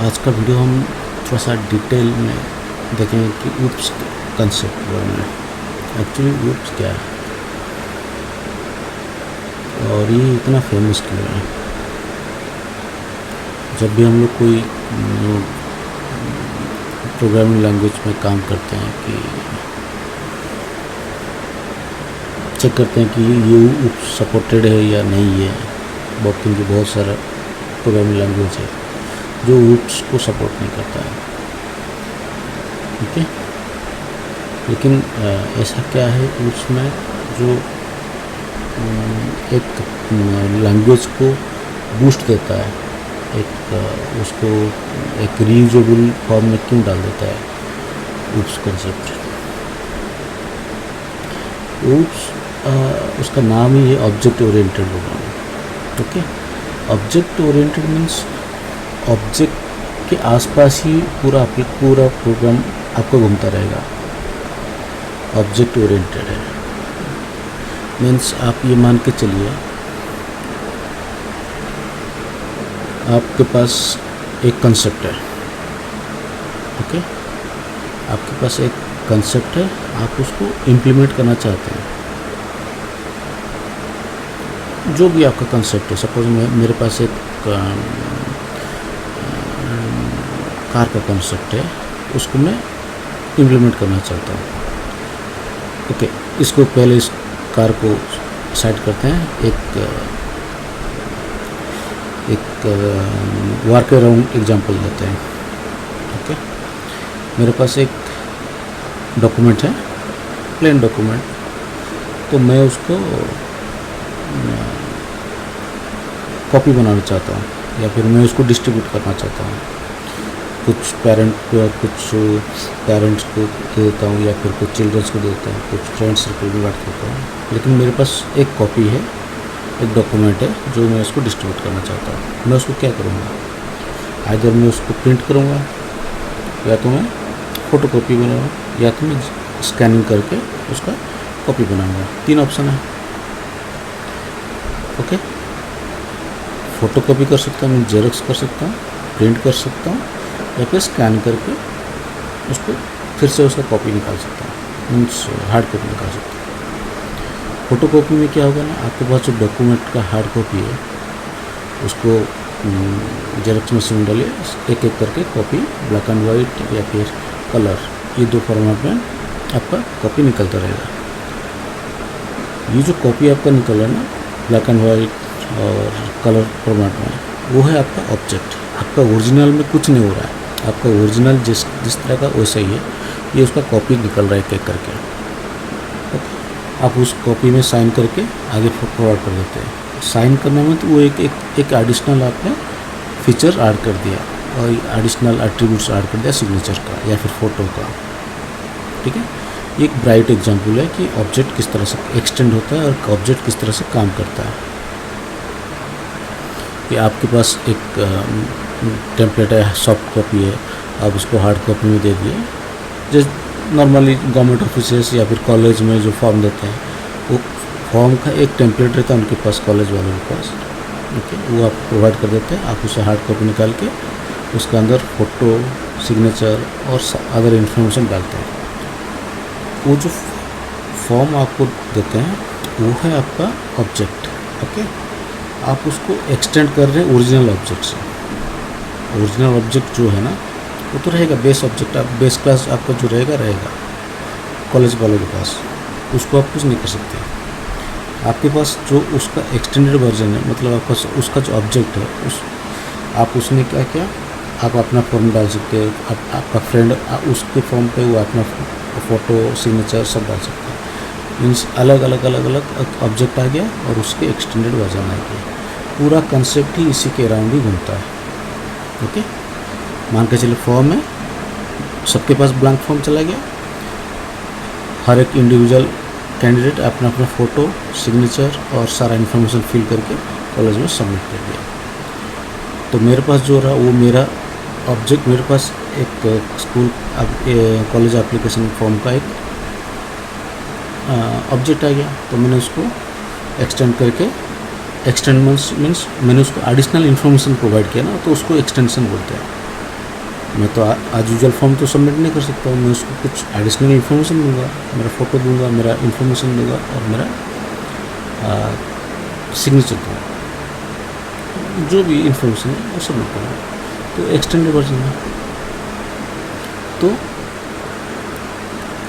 आज का वीडियो हम थोड़ा सा डिटेल में देखेंगे कि ऊप्स कंसेप्ट के बारे में। एक्चुअली ऊप्स क्या है और ये इतना फेमस क्यों है। जब भी हम लोग कोई प्रोग्रामिंग लैंग्वेज में काम करते हैं कि चेक करते हैं कि ये ऊप्स सपोर्टेड है या नहीं है। क्योंकि बहुत सारा प्रोग्रामिंग लैंग्वेज है जो ऊप्स को सपोर्ट नहीं करता है, ठीक है। लेकिन ऐसा क्या है ऊप्स में जो एक लैंग्वेज को बूस्ट देता है, एक उसको एक रीयूजेबल फॉर्म में क्यों डाल देता है ऊप्स कंसेप्ट। ऊप्स उसका नाम ही है object oriented programming, okay. Object oriented means object के आसपास ही पूरा प्रोग्राम आपका घूमता रहेगा। ऑब्जेक्ट ओरिएंटेड है मीन्स आप ये मान के चलिए आपके पास एक कंसेप्ट है, ओके। आपके पास एक कंसेप्ट है, आप उसको इम्प्लीमेंट करना चाहते हैं। जो भी आपका कंसेप्ट है, सपोज मेरे पास एक कार का कंसेप्ट है, उसको मैं इम्प्लीमेंट करना चाहता हूँ, ओके। इसको पहले इस कार को साइड करते हैं। एक वर्क अराउंड एग्जांपल देते हैं, ओके। मेरे पास एक डॉक्यूमेंट है, प्लेन डॉक्यूमेंट, तो मैं उसको कॉपी बनाना चाहता हूँ या फिर मैं उसको डिस्ट्रीब्यूट करना चाहता हूँ। कुछ पेरेंट्स को दे देता हूँ या फिर कुछ चिल्ड्रंस को दे देता हूँ, कुछ फ्रेंड्स सर्कल में बांट देता हूँ। लेकिन मेरे पास एक कॉपी है, एक डॉक्यूमेंट है जो मैं उसको डिस्ट्रीब्यूट करना चाहता हूँ। मैं उसको क्या करूँगा, आइदर मैं उसको प्रिंट करूँगा या तो मैं फ़ोटो कॉपी बनाऊँगा या तो मैं स्कैनिंग करके उसका कॉपी बनाऊँगा। 3 ऑप्शन है, ओके। फ़ोटो कॉपी कर सकता हूँ, मैं जेरॉक्स कर सकता हूँ, प्रिंट कर सकता हूँ या फिर स्कैन करके उसको फिर से उसका कॉपी निकाल सकता हूँ, मीन्स हार्ड कॉपी निकाल सकता हूँ। फ़ोटो कॉपी में क्या होगा ना, आपके पास जो डॉक्यूमेंट का हार्ड कॉपी है उसको जेरॉक्स मशीन डालिए, एक एक करके कॉपी ब्लैक एंड वाइट या फिर कलर, ये 2 फॉर्मेट में आपका कॉपी निकलता रहेगा। ये जो कॉपी आपका निकल रहा है ना ब्लैक एंड वाइट और कलर फॉर्मेट में, वो है आपका ऑब्जेक्ट। आपका ओरिजिनल में कुछ नहीं हो रहा है, आपका ओरिजिनल जिस तरह का वैसा ही है, ये उसका कॉपी निकल रहा है एक एक करके, ओके। आप उस कॉपी में साइन करके आगे फॉरवर्ड कर देते हैं। साइन करने में तो वो एक एडिशनल आपने फीचर ऐड कर दिया और एडिशनल एट्रीब्यूट्स ऐड कर दिया सिग्नेचर का या फिर फ़ोटो का, ठीक है। ये एक ब्राइट एग्जांपल है कि ऑब्जेक्ट किस तरह से एक्सटेंड होता है और ऑब्जेक्ट किस तरह से काम करता है। कि आपके पास एक टेम्पलेट है, सॉफ्ट कॉपी है, आप उसको हार्ड कॉपी में दे दिए। जैसे नॉर्मली गवर्नमेंट ऑफिसेस या फिर कॉलेज में जो फॉर्म देते हैं, वो फॉर्म का एक टेम्पलेट रहता है उनके पास, कॉलेज वालों के पास, ओके। वो आप प्रोवाइड कर देते हैं, आप उसे हार्ड कॉपी निकाल के उसके अंदर फ़ोटो, सिग्नेचर और अदर इन्फॉर्मेशन डालते हैं। वो जो फॉर्म आपको देते हैं वो है आपका ऑब्जेक्ट, ओके। आप उसको एक्सटेंड कर रहे हैं ओरिजिनल ऑब्जेक्ट से। ओरिजिनल ऑब्जेक्ट जो है ना वो तो रहेगा बेस ऑब्जेक्ट, आप बेस क्लास आपका जो रहेगा कॉलेज वालों के पास, उसको आप कुछ नहीं कर सकते। आपके पास जो उसका एक्सटेंडेड वर्जन है, मतलब आपका उसका जो ऑब्जेक्ट है आप उसमें क्या क्या आप अपना फॉर्म डाल सकते हो, आपका फ्रेंड उसके फॉर्म पे वो अपना फ़ोटो, सिग्नेचर सब डाल सकते हैं। मीन्स अलग अलग ऑब्जेक्ट आ गया और उसके एक्सटेंडेड वर्जन आ गया। पूरा कंसेप्ट ही इसी के अराउंड ही घूमता है, ओके। मान के चलिए फॉर्म है, सबके पास ब्लैंक फॉर्म चला गया, हर एक इंडिविजुअल कैंडिडेट अपना अपना फ़ोटो, सिग्नेचर और सारा इन्फॉर्मेशन फिल करके कॉलेज में सबमिट कर दिया। तो मेरे पास जो रहा वो मेरा ऑब्जेक्ट, मेरे पास एक स्कूल कॉलेज एप्लीकेशन फॉर्म का एक ऑब्जेक्ट आ गया। तो मैंने उसको एक्सटेंड करके, एक्सटेंड मीन्स मैंने उसको एडिशनल इन्फॉर्मेशन प्रोवाइड किया ना, तो उसको एक्सटेंशन बोलते हैं। मैं तो आज यूजुअल फॉर्म तो सबमिट नहीं कर सकता हूँ, मैं उसको कुछ एडिशनल इन्फॉर्मेशन दूंगा, मेरा फ़ोटो दूंगा, मेरा इन्फॉर्मेशन दूंगा और मेरा सिग्नेचर दूंगा, जो भी इन्फॉर्मेशन है वो सबमिट करूँगा। तो एक्सटेंडेड वर्जन है। तो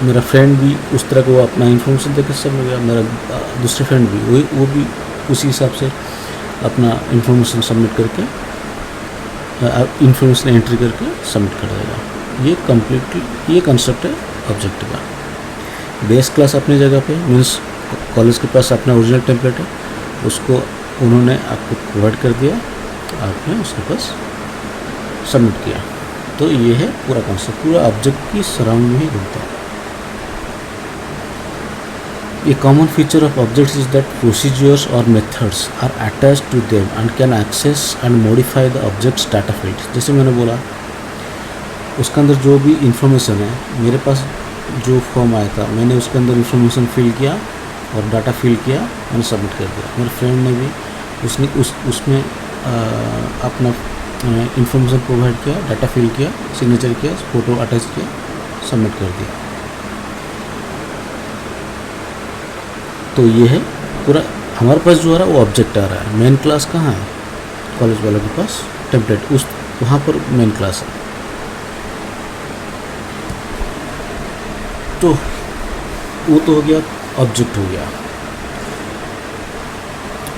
मेरा फ्रेंड भी उस तरह को अपना इन्फॉर्मेशन देकर सब हो गया, मेरा दूसरे फ्रेंड भी वो भी उसी हिसाब से अपना इन्फॉर्मेशन सबमिट करके इन्फॉर्मेशन एंट्री करके सबमिट कर देगा। ये कम्प्लीटली ये कंसेप्ट है ऑब्जेक्ट का। बेस क्लास अपनी जगह पे मीन्स कॉलेज के पास अपना ओरिजिनल टेम्पलेट है, उसको उन्होंने आपको प्रोवाइड कर दिया, आपने उसके पास सबमिट किया। तो ये है पूरा कॉन्सेप्ट, पूरा ऑब्जेक्ट की सराउंड में ही घूमता है। A common feature of objects is that procedures or methods are attached to them and can access and modify the object's data field। जैसे मैंने बोला उसके अंदर जो भी इंफॉर्मेशन है, मेरे पास जो फॉर्म आया था मैंने उसके अंदर इंफॉर्मेशन फिल किया और डाटा फिल किया, मैंने सबमिट कर दिया। मेरे फ्रेंड ने भी उसमें अपना इंफॉर्मेशन प्रोवाइड किया, डाटा फिल किया, सिग्नेचर किया, फ़ोटो अटैच किया, सबमिट कर दिया। तो ये है पूरा हमारे पास जो आ रहा है वो ऑब्जेक्ट आ रहा है। मेन क्लास कहाँ है? कॉलेज वालों के पास टेम्पलेट उस वहाँ पर मेन क्लास है। तो वो तो हो गया, ऑब्जेक्ट हो गया।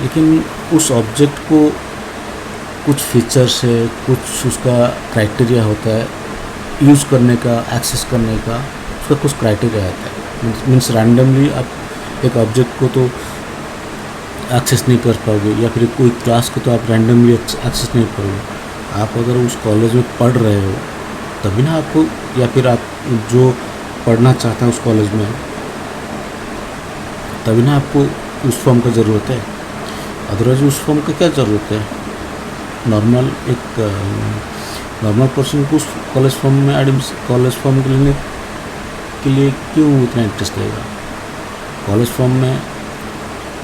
लेकिन उस ऑब्जेक्ट को कुछ फीचर्स है, कुछ उसका क्राइटेरिया होता है यूज़ करने का, एक्सेस करने का, उसका कुछ क्राइटेरिया आता है। मीन्स रैंडमली आप एक ऑब्जेक्ट को तो एक्सेस नहीं कर पाओगे, या फिर कोई क्लास को तो आप रैंडमली एक्सेस नहीं करोगे। आप अगर उस कॉलेज में पढ़ रहे हो तभी ना आपको, या फिर आप जो पढ़ना चाहते हैं उस कॉलेज में तभी ना आपको उस फॉर्म का ज़रूरत है। अदरवाइज उस फॉर्म का क्या ज़रूरत है? नॉर्मल पर्सन को उस कॉलेज फॉर्म में कॉलेज फॉर्म लेने के लिए क्यों इतना इंटरेस्ट लेगा? कॉलेज फॉर्म में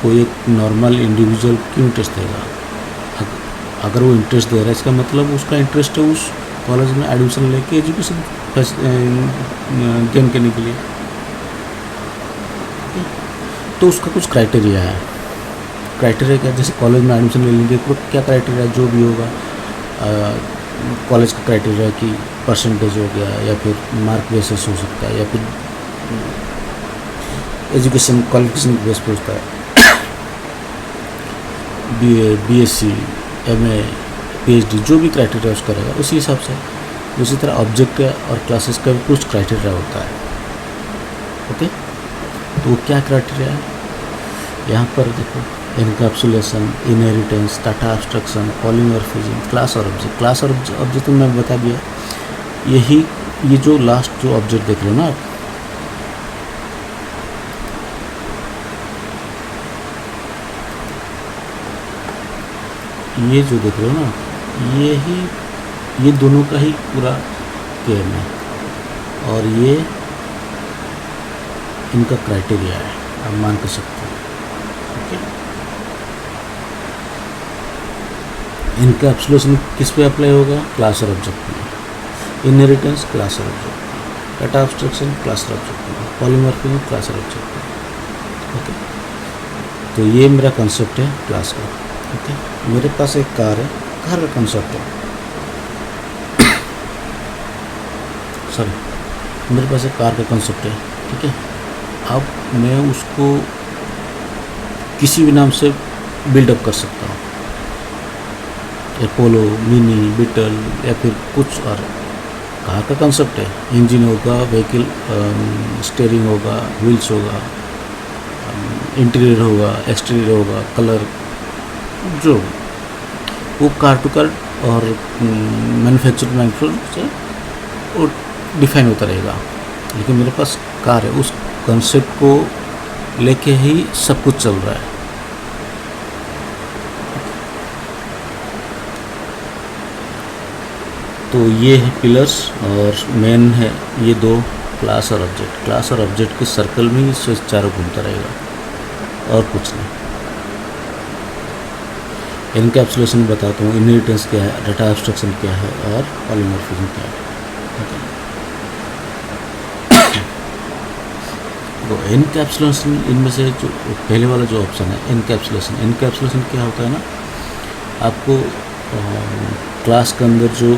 कोई एक नॉर्मल इंडिविजुअल क्यों इंटरेस्ट देगा? अगर वो इंटरेस्ट दे रहा है इसका मतलब उसका इंटरेस्ट है उस कॉलेज में एडमिशन लेके एजुकेशन गेन करने के लिए। तो उसका कुछ क्राइटेरिया है। क्राइटेरिया क्या? जैसे कॉलेज में एडमिशन ले लेंगे तो क्या क्राइटेरिया जो भी होगा, कॉलेज का क्राइटेरिया कि परसेंटेज हो गया, या फिर मार्क बेसिस हो सकता है, या फिर एजुकेशन क्वालिफिकेशन बेस पे होता है। BA, BSc, MA, PhD जो भी क्राइटेरिया उसका रहेगा उसी हिसाब से। उसी तरह ऑब्जेक्ट और क्लासेस का भी कुछ क्राइटेरिया होता है। ओके, तो वो क्या क्राइटेरिया है? यहाँ पर देखो, encapsulation, inheritance, data abstraction, polymorphism, class और ऑब्जेक्ट। क्लास और ऑब्जेक्ट तो मैं बता दिया। ये जो लास्ट जो ऑब्जेक्ट देख रहे हो ना आप, ये जो देख रहे हो ना, ये दोनों का ही पूरा गेम है, और ये इनका क्राइटेरिया है, आप मान कर सकते हो। ओके, इनका एब्सोल्यूशन किस पे अप्लाई होगा? क्लास और ऑब्जेक्ट में। इनहेरिटेंस क्लास और ऑब्जेक्ट में, डाटा एब्स्ट्रैक्शन क्लास और ऑब्जेक्ट में, पॉलीमॉर्फिज्म क्लास और ऑब्जेक्ट में। ओके, तो ये मेरा कंसेप्ट है क्लास का। ओके, मेरे पास एक कार है, कार का कंसेप्ट है, सॉरी मेरे पास एक कार का कंसेप्ट है। ठीक है, अब मैं उसको किसी भी नाम से बिल्डअप कर सकता हूँ, अपोलो, मिनी, बीटल, या फिर कुछ और। कार का कंसेप्ट है, इंजन होगा, व्हीकल स्टीयरिंग होगा, व्हील्स होगा, इंटीरियर होगा, एक्सटीरियर होगा, कलर, जो वो कार टू कार और मैन्युफैक्चर से वो डिफाइन होता रहेगा। लेकिन मेरे पास कार है, उस कंसेप्ट को लेके ही सब कुछ चल रहा है। तो ये है पिलर्स, और मेन है ये दो, क्लास और ऑब्जेक्ट। क्लास और ऑब्जेक्ट के सर्कल में ही स्विच चारों घूमता रहेगा और कुछ नहीं। एनकैप्सुलेशन बताता हूँ, इनहेरिटेंस क्या है, डाटा एब्स्ट्रैक्शन क्या है, और पॉलीमॉर्फिज्म क्या है। तो एनकैप्सुलेशन, इनमें से जो पहले वाला जो ऑप्शन है एनकैप्सुलेशन, एनकैप्सुलेशन क्या होता है ना, आपको क्लास के अंदर जो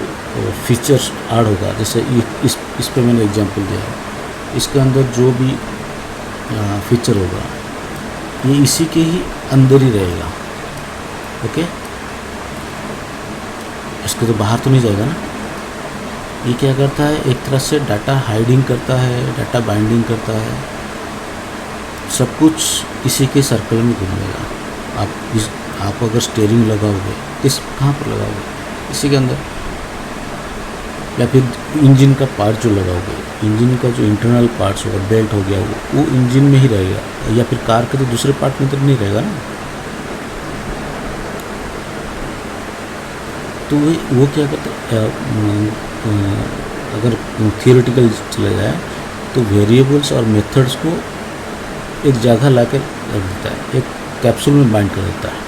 फीचर्स ऐड होगा, जैसे इस पे मैंने एग्जांपल दिया है, इसके अंदर जो भी फीचर होगा ये इसी के ही अंदर ही रहेगा। ओके, इसके तो बाहर तो नहीं जाएगा ना। ये क्या करता है, एक तरह से डाटा हाइडिंग करता है, डाटा बाइंडिंग करता है, सब कुछ इसी के सर्कल में घूमेगा। आप अगर स्टीयरिंग लगाओगे, कहाँ पर लगाओगे, इसी के अंदर, या फिर इंजन का पार्ट जो लगाओगे, इंजन का जो इंटरनल पार्ट्स होगा, बेल्ट हो गया, वो इंजन में ही रहेगा, या फिर कार के तो दूसरे पार्ट में तो नहीं रहेगा ना। तो वो क्या करता है, अगर थियोरेटिकल चला जाए तो वेरिएबल्स और मेथड्स को एक जगह ला कर रख देता है, एक कैप्सूल में बाइंड कर देता है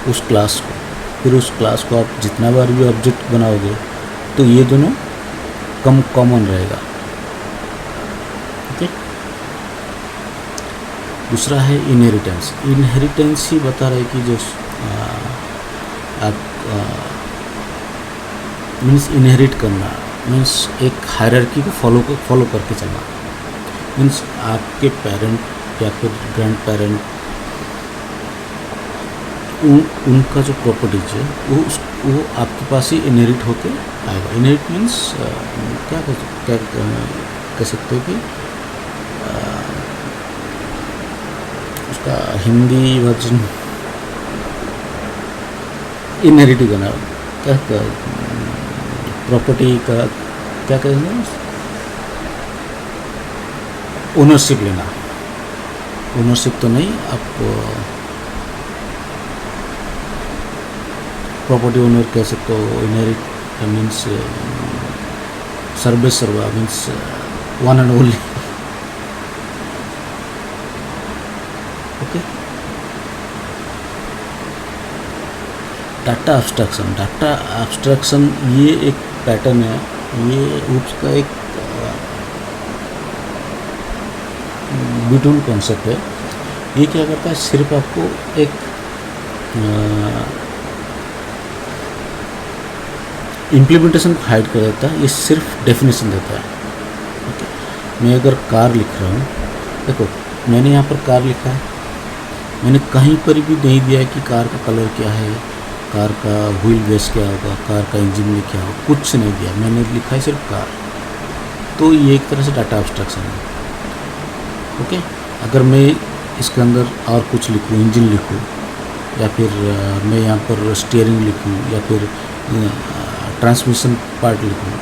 उस क्लास को। फिर उस क्लास को आप जितना बार भी ऑब्जेक्ट बनाओगे तो ये दोनों कॉमन रहेगा। ओके, दूसरा है इनहेरिटेंस। इनहेरिटेंस ही बता रहा है कि जो आप मीन्स इनहेरिट करना, मीन्स एक हायरार्की को फॉलो करके चलना। मीन्स आपके पेरेंट या फिर ग्रैंड पेरेंट, उनका जो प्रॉपर्टीज है वो आपके पास ही इनहेरिट होके आएगा। इनहेरिट मीन्स क्या कह सकते हो कि उसका हिंदी वर्जन इनहेरिट करना, क्या प्रॉपर्टी का क्या कहेंगे, ओनरशिप लेना। ओनरशिप तो नहीं, आप प्रॉपर्टी ओनर कह सकते हो। इनहेरिट मीन्स सर्वे सर्वा, means one and only. Okay, data abstraction. Data abstraction ये एक पैटर्न है, ये उसका एक ब्यूटीफुल कॉन्सेप्ट है। ये क्या करता है, सिर्फ आपको एक इम्प्लीमेंटेशन को हाइड कर देता है, ये सिर्फ डेफिनेशन देता है। ओके, मैं अगर कार लिख रहा हूँ, देखो मैंने यहाँ पर कार लिखा है, मैंने कहीं पर भी नहीं दिया है कि कार का कलर क्या है, कार का व्हील बेस क्या होगा, कार का इंजन में क्या होगा, कुछ नहीं दिया, मैंने लिखा है सिर्फ कार। तो ये एक तरह से डाटा एब्स्ट्रैक्शन है। ओके, अगर मैं इसके अंदर और कुछ लिखूँ, इंजन लिखूँ, या फिर मैं यहाँ पर स्टीयरिंग लिखूँ, या फिर ट्रांसमिशन पार्ट लिखूँ,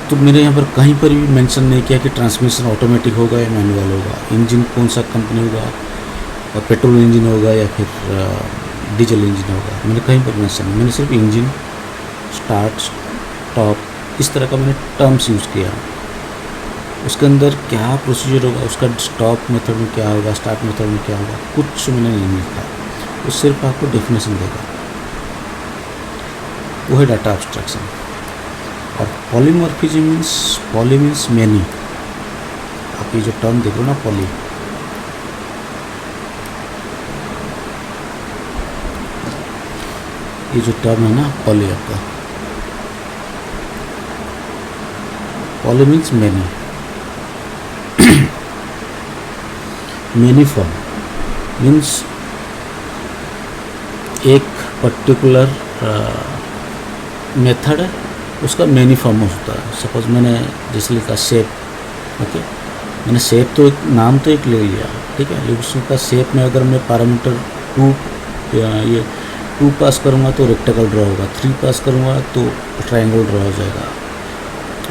तो मैंने यहाँ पर कहीं पर भी मेंशन नहीं किया कि ट्रांसमिशन ऑटोमेटिक होगा या मैनुअल होगा, इंजन कौन सा कंपनी होगा, और पेट्रोल इंजन होगा या फिर डीजल इंजन होगा, मैंने कहीं पर मेंशन नहीं। मैंने सिर्फ इंजन, स्टार्ट, स्टॉप, इस तरह का मैंने टर्म्स यूज़ किया। उसके अंदर क्या प्रोसीजर होगा, उसका स्टॉप मेथड में क्या होगा, स्टार्ट मेथड में क्या होगा, कुछ मैंने नहीं लिखा। वो सिर्फ आपको डेफिनेशन देगा, वो है डाटा एब्स्ट्रैक्शन। और polymorphism means, poly means many. आप ये जो टर्म देख रहे हो ना, पॉली, ये जो टर्म है ना पॉली, आपका poly means many, many form means एक पर्टिकुलर मेथड है, उसका मैनी फॉर्म होता है। सपोज मैंने जैसे लिखा शेप, ओके, मैंने शेप तो एक नाम तो एक ले लिया, ठीक है, लेकिन उसका शेप में अगर मैं पैरामीटर 2 ये 2 पास करूँगा तो रेक्टेंगल ड्रॉ होगा, 3 पास करूँगा तो ट्रायंगल ड्रॉ हो जाएगा।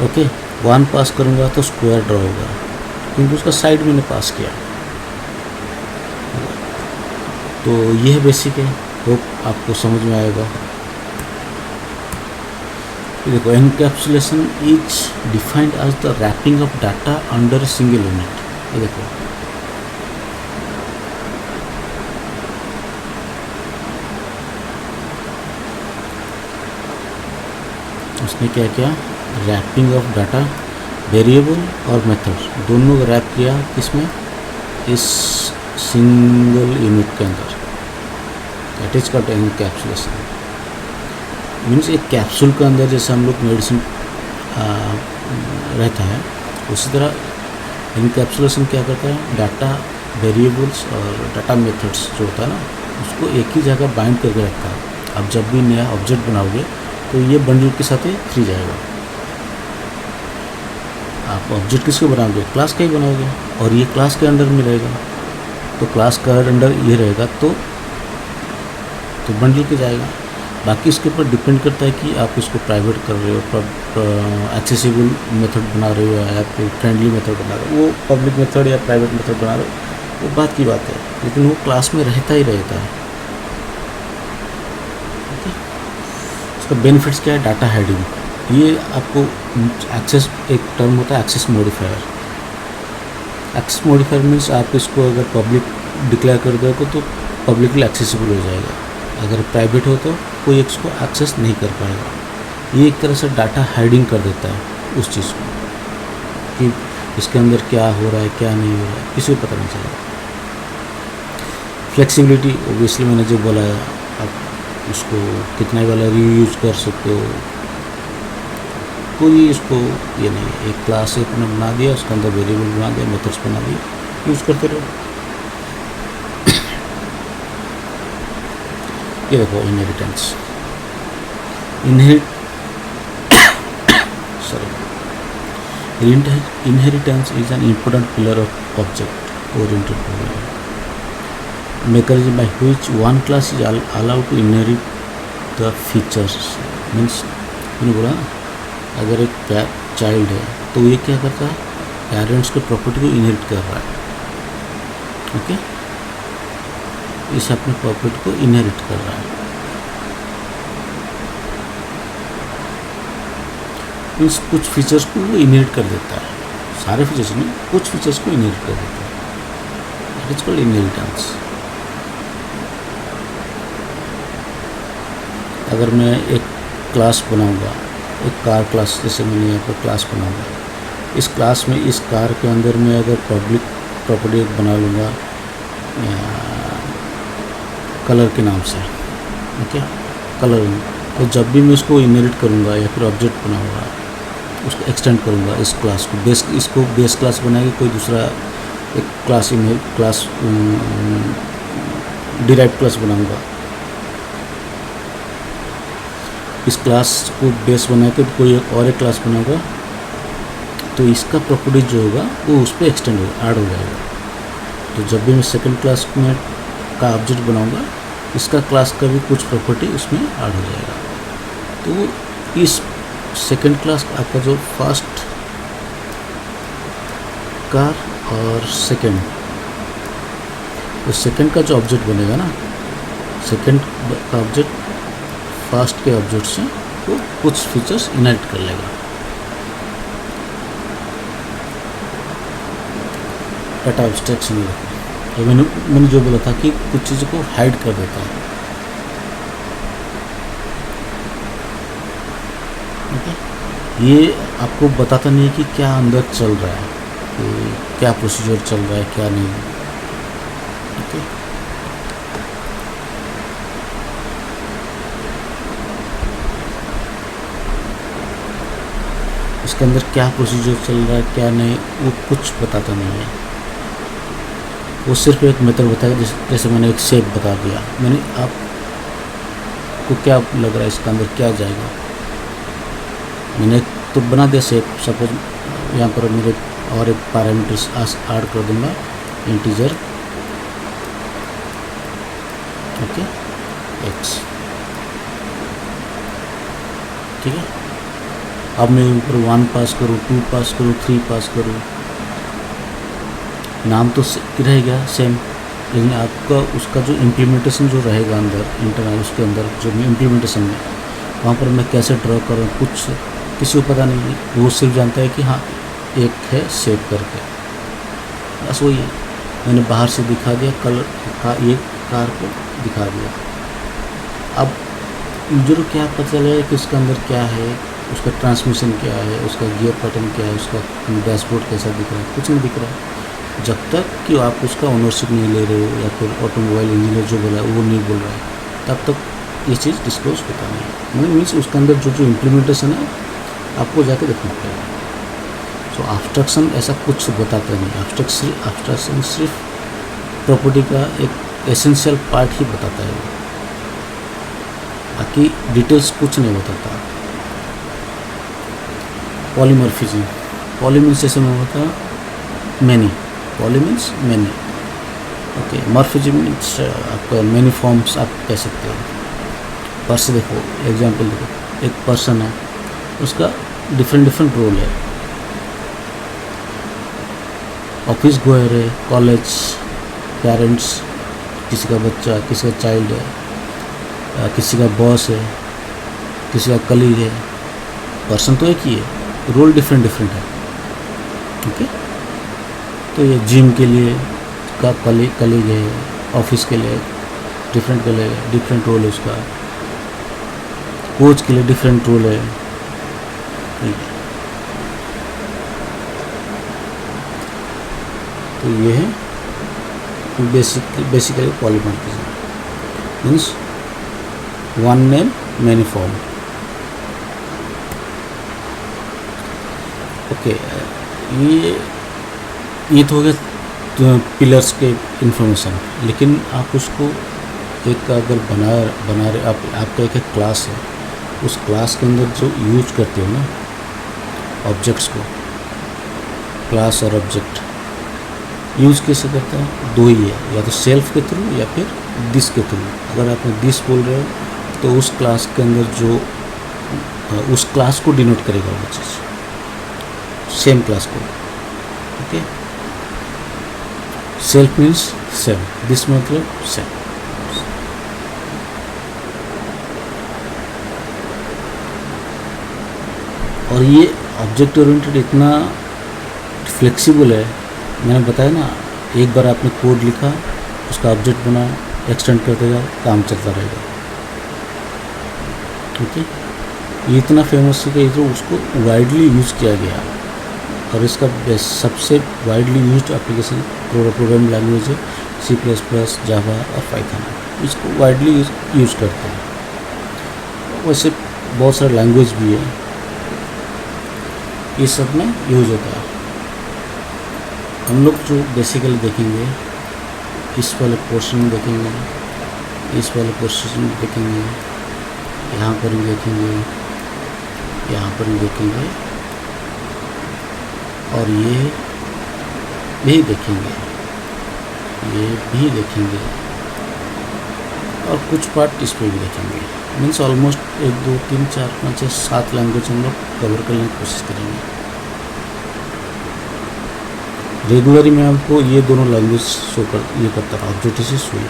ओके, 1 पास करूँगा तो स्क्वायर ड्रॉ होगा, क्योंकि उसका साइड मैंने पास किया। तो यह बेसिक है, होप आपको समझ में आएगा। देखो, encapsulation is defined as the wrapping of data under single unit. ये देखो, उसने क्या किया, रैपिंग ऑफ डाटा वेरिएबल और मेथड दोनों को रैप किया किसमें, इस सिंगल यूनिट के अंदर, that is called encapsulation. Means एक कैप्सूल के अंदर जैसे हम लोग मेडिसिन रहता है, उसी तरह एनकैप्सुलेशन क्या करता है, डाटा वेरिएबल्स और डाटा मेथड्स जो होता है ना, उसको एक ही जगह बाइंड करके रखता है। अब जब भी नया ऑब्जेक्ट बनाओगे तो ये बंडल के साथ ही फ्री जाएगा। आप ऑब्जेक्ट किसको बनाओगे, क्लास का ही बनाओगे, और ये क्लास के अंडर में रहेगा, तो क्लास का अंडर ये रहेगा तो बंडल के जाएगा। बाकी इसके ऊपर डिपेंड करता है कि आप इसको प्राइवेट कर रहे हो, एक्सेसिबल मेथड बना रहे हो या फिर फ्रेंडली मेथड बना रहे हो, वो पब्लिक मेथड या प्राइवेट मेथड बना रहे हो, वो बात की बात है, लेकिन वो क्लास में रहता ही रहता है। इसका बेनिफिट्स क्या है, डाटा हाइडिंग, ये आपको एक्सेस, एक टर्म होता है access modifier. Access modifier means आप इसको अगर पब्लिक डिक्लेयर कर दोगे तो पब्लिकली एक्सेसिबल हो जाएगा, अगर प्राइवेट हो तो कोई इसको एक्सेस नहीं कर पाएगा। ये एक तरह से डाटा हाइडिंग कर देता है उस चीज़ को, कि इसके अंदर क्या हो रहा है क्या नहीं हो रहा है, किसी को पता नहीं चलेगा। फ्लेक्सिबिलिटी, ओबियसली मैंने जो बोला है, आप उसको कितना वाला रीयूज कर सकते हो, कोई इसको ये नहीं है, एक क्लास एक ने बना दिया, उसके अंदर वेरिएबल बना दिया, मेथड्स बना दिए, यूज़ करते रहो। ये देखो inheritance, inheritance is an important pillar of object-oriented programming. Mechanism by which one class is allowed to inherit the features. Means मैंने बोला अगर एक चाइल्ड है तो ये क्या करता है, पेरेंट्स के प्रॉपर्टी को इनहेरिट कर रहा है, ओके, इस अपने प्रॉपर्टी को इनहेरिट कर रहा है। मीन्स कुछ फीचर्स को वो इनहेरिट कर देता है, सारे फीचर्स नहीं, कुछ फीचर्स को इनहेरिट कर देता है, दैट इज कॉल्ड इनहेरिटेंस। अगर मैं एक क्लास बनाऊंगा, एक कार क्लास, जैसे मैंने यहाँ पर क्लास बनाऊंगा, इस क्लास में इस कार के अंदर मैं अगर पब्लिक प्रॉपर्टी बना लूँगा कलर के नाम से, ओके, कलर, तो जब भी मैं इसको इनहेरिट करूँगा या फिर ऑब्जेक्ट बनाऊँगा, उसको एक्सटेंड करूँगा इस क्लास को, इसको बेस क्लास बनाएगा, कोई दूसरा एक क्लास डिराइव क्लास बनाऊँगा, इस क्लास को बेस बना के कोई और एक क्लास बनाऊँगा, तो इसका प्रॉपर्टी जो होगा वो उस पर एक्सटेंड होगा, ऐड हो जाएगा। तो जब भी मैं सेकंड क्लास में का ऑब्जेक्ट बनाऊँगा, इसका क्लास का भी कुछ प्रॉपर्टी उसमें ऐड हो जाएगा। तो इस सेकंड क्लास आपका जो फर्स्ट कार और सेकंड, तो सेकंड का जो ऑब्जेक्ट बनेगा ना, सेकंड का ऑब्जेक्ट फर्स्ट के ऑब्जेक्ट से वो कुछ फीचर्स इनहेरिट कर लेगा। डाटा एब्स्ट्रैक्शन, तो मैंने जो बोला था कि कुछ चीज़ों को हाइड कर देता है, ये आपको बताता नहीं है कि क्या अंदर चल रहा है, कि क्या प्रोसीजर चल रहा है क्या नहीं, ओके। इसके अंदर क्या प्रोसीजर चल रहा है क्या नहीं, वो कुछ बताता नहीं है, वो सिर्फ एक मेथड बताएगा। जैसे मैंने एक शेप बता दिया, मैंने आपको क्या लग रहा है इसके अंदर क्या जाएगा, मैंने तो बना दिया शेप, सपोज यहाँ पर मेरे और एक पैरामीटर्स ऐड कर दूंगा, इंटीजर, ओके, x, ठीक है। अब मैं ऊपर 1 पास करूँ, 2 पास करूँ, 3 पास करूँ, नाम तो रहेगा सेम, लेकिन आपका उसका जो इम्प्लीमेंटेशन जो रहेगा अंदर इंटरनल, उसके अंदर जो इम्प्लीमेंटेशन में वहाँ पर मैं कैसे ड्रॉ करूँ कुछ किसी को पता नहीं है, वो सिर्फ जानता है कि हाँ एक है सेव करके, बस वही है। मैंने बाहर से दिखा दिया कलर का, ये कार को दिखा दिया। अब यूजर को क्या पता चलेगा कि इसके अंदर क्या है, उसका ट्रांसमिशन क्या है, उसका गियर पैटर्न क्या है, उसका डैशबोर्ड कैसा दिख रहा है, कुछ नहीं दिख रहा है। जब तक कि आप उसका ओनरशिप नहीं ले रहे हो या फिर ऑटोमोबाइल इंजीनियर जो बोला है वो नहीं बोल रहा है, तब तक ये चीज़ डिस्क्लोज होता नहीं है। मतलब मीन्स उसके अंदर जो इम्प्लीमेंटेशन है आपको जाके देखना पड़ेगा। सो एब्स्ट्रैक्शन ऐसा कुछ बताता नहीं, एब्स्ट्रैक्शन सिर्फ प्रॉपर्टी का एक एसेंशियल पार्ट ही बताता है, बाकी डिटेल्स कुछ नहीं बताता। पॉलीमॉर्फिज्म, पॉली मीन्स जैसे मैं होता many, poly means many, okay. Morphism means आपका मैनी फॉर्म्स आप कह सकते हो। पर्सन देखो, एग्जांपल देखो, एक पर्सन है, उसका डिफरेंट रोल है, ऑफिस गोयर है, कॉलेज, पेरेंट्स, किसी का बच्चा, किसी का चाइल्ड है, किसी का बॉस है, किसी का कलीग है। पर्सन तो एक ही है, रोल डिफरेंट है, ओके। तो ये जिम के लिए का कलीग है, ऑफिस के लिए डिफरेंट रोल है उसका, कोच के लिए डिफरेंट रोल है। तो ये है basically polymorphism means one name many form, okay. ये तो हो गया पिलर्स के इंफॉर्मेशन। लेकिन आप उसको एक अगर बना रहे आपका एक क्लास है, उस क्लास के अंदर जो यूज करते हो ना ऑब्जेक्ट्स को, क्लास और ऑब्जेक्ट यूज़ कैसे करते हैं, दो ही है, या तो सेल्फ के थ्रू या फिर दिस के थ्रू। अगर आप दिस बोल रहे हो तो उस क्लास के अंदर जो उस क्लास को डिनोट करेगा वो चीज़, सेम क्लास को, okay. Self means same, this मतलब सेम। और ये ऑब्जेक्ट ओरिएंटेड इतना फ्लेक्सिबल है, मैंने बताया ना, एक बार आपने कोड लिखा, उसका ऑब्जेक्ट बना, एक्सटेंड करते जाओ, काम चलता रहेगा, ओके। ये इतना फेमस है कि तो उसको वाइडली यूज़ किया गया, और इसका सबसे widely used application programming language है C++, जावा और पाइथन। इसको वाइडली यूज़ करते हैं। वैसे बहुत सारे लैंग्वेज भी है, ये सब में यूज़ होता है। हम लोग जो बेसिकली देखेंगे, इस वाले पोर्शन में देखेंगे, इस वाले पोर्शन में देखेंगे, यहाँ पर भी देखेंगे, यहाँ पर भी देखेंगे, और ये भी देखेंगे, ये भी देखेंगे, और कुछ पार्ट इस पर भी देखेंगे। मीन्स ऑलमोस्ट 1 2 3 4 5 6 7 लैंग्वेज हम लोग कवर करने की कोशिश करेंगे। रेगुलरली मैं आपको ये दोनों लैंग्वेज ये करता रहा, ऑब्जेक्टिव सुई,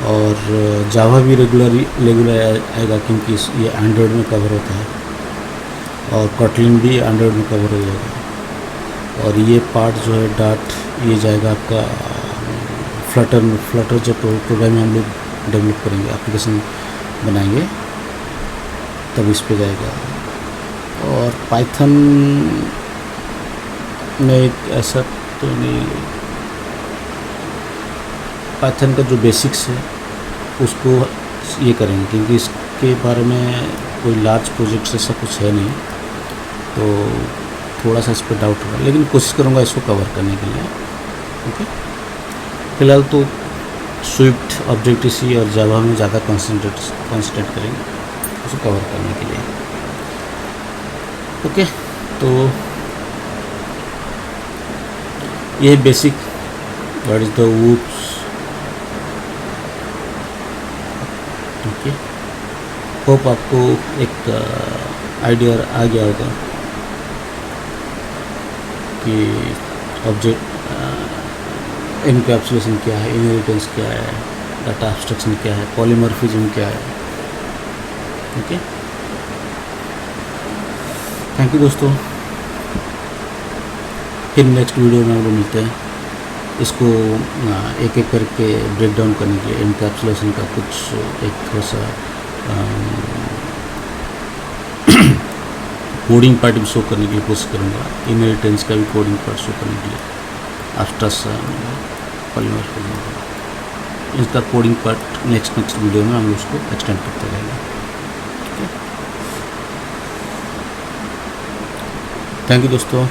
और जावा भी रेगुलर आएगा, क्योंकि ये एंड्रॉयड में कवर होता है, और कॉटलिन भी एंड्रॉयड में कवर हो जाएगा। और ये पार्ट जो है डाट, ये जाएगा आपका फ्लटर जब प्रोग्राम में हम लोग डेवलप करेंगे, एप्लीकेशन बनाएंगे, तब इस पे जाएगा। और पाइथन में एक ऐसा तो नहीं, पाइथन का जो बेसिक्स है उसको ये करेंगे, क्योंकि इसके बारे में कोई लार्ज प्रोजेक्ट्स ऐसा कुछ है नहीं, तो थोड़ा सा इस पर डाउट होगा, लेकिन कोशिश करूँगा इसको कवर करने के लिए, ओके। फिलहाल तो स्विफ्ट, ऑब्जेक्टिव सी और जावा में ज़्यादा कॉन्सेंट्रेट करेंगे उसको कवर करने के लिए, ओके। तो ये basic what is the OOPS, okay. Hope आपको एक आइडिया आ गया होगा कि ऑब्जेक्ट एनकैप्सुलेशन क्या है, इनहेरिटेंस क्या है, डाटा एब्स्ट्रैक्शन क्या है, पॉलीमॉर्फिज्म क्या है, ओके। थैंक यू दोस्तों, फिर नेक्स्ट वीडियो में हम लोग मिलते हैं, इसको एक एक करके ब्रेक डाउन करने के लिए, एनकैप्सुलेशन का कुछ एक थोड़ा सा कोडिंग पार्ट भी शो करने के लिए कोशिश करूँगा, इनहेरिटेंस का भी कोडिंग पार्ट शो करने के लिए, आफ्टर्स पॉलीमर इसका कोडिंग पार्ट नेक्स्ट वीडियो में हम उसको एक्सटेंड करते रहेंगे। थैंक यू दोस्तों।